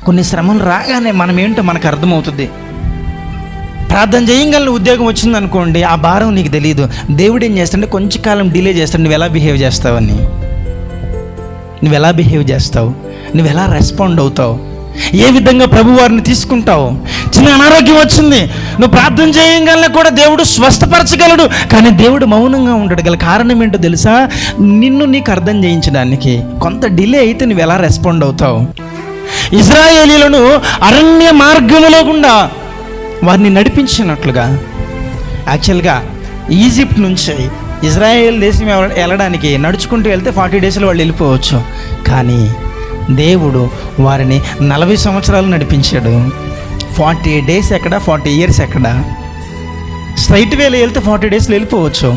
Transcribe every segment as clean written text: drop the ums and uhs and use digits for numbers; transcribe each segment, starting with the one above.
కొన్ని శ్రమలు రాగానే మనం ఏంటో మనకు అర్థమవుతుంది. ప్రార్థన చేయగల ఉద్యోగం వచ్చిందనుకోండి, ఆ భారం నీకు తెలియదు. దేవుడు ఏం చేస్తాడంటే కొంచెం కాలం డిలే చేస్తాడు. నువ్వు ఎలా బిహేవ్ చేస్తావని, నువ్వు ఎలా బిహేవ్ చేస్తావు, నువ్వు ఎలా రెస్పాండ్ అవుతావు, ఏ విధంగా ప్రభువారిని తీసుకుంటావు. చిన్న అనారోగ్యం వచ్చింది, నువ్వు ప్రార్థన చేయగలనే కూడా దేవుడు స్వస్థపరచగలడు, కానీ దేవుడు మౌనంగా ఉంటాడు. గల కారణం ఏంటో తెలుసా? నిన్ను నీకు అర్థం చేయించడానికి. కొంత డిలే అయితే నువ్వు ఎలా రెస్పాండ్ అవుతావు. ఇశ్రాయేలీయులను అరణ్య మార్గములో గుండా వారిని నడిపించినట్లుగా, యాక్చువల్గా ఈజిప్ట్ నుంచి ఇజ్రాయేల్ దేశం వెళ్ళడానికి నడుచుకుంటూ వెళ్తే 40 డేస్లో వాళ్ళు వెళ్ళిపోవచ్చు. కానీ దేవుడు వారిని 40 సంవత్సరాలు నడిపించాడు. 40 డేస్ ఎక్కడ, 40 ఇయర్స్ ఎక్కడ? స్ట్రైట్ వేలో వెళ్తే 40 డేస్లో వెళ్ళిపోవచ్చు,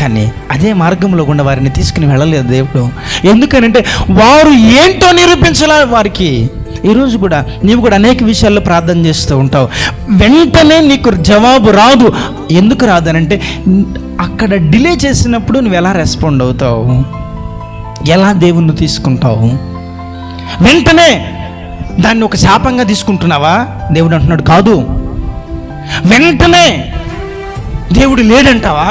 కానీ అదే మార్గంలో గుండా వారిని తీసుకుని వెళ్ళలేదు దేవుడు. ఎందుకనంటే వారు ఏంటో నిరూపించాల వారికి. ఈరోజు కూడా నీవు కూడా అనేక విషయాల్లో ప్రార్థన చేస్తూ ఉంటావు, వెంటనే నీకు జవాబు రాదు. ఎందుకు రాదనంటే అక్కడ డిలే చేసినప్పుడు నువ్వు ఎలా రెస్పాండ్ అవుతావు, ఎలా దేవుణ్ణి తీసుకుంటావు. వెంటనే దాన్ని ఒక శాపంగా తీసుకుంటున్నావా? దేవుడు అంటున్నాడు కాదు. వెంటనే దేవుడు లేడంటావా?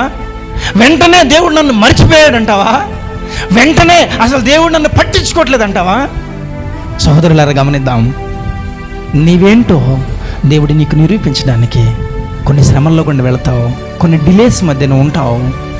వెంటనే దేవుడు నన్ను మర్చిపోయాడంటావా? వెంటనే అసలు దేవుడు నన్ను పట్టించుకోవట్లేదంటావా? సహోదరులారా గమనిద్దాం. నీవేంటో దేవుడు నీకు నిరూపించడానికి కొన్ని శ్రమల్లో కూడా వెళతావు, కొన్ని డిలేస్ మధ్యన ఉంటావు.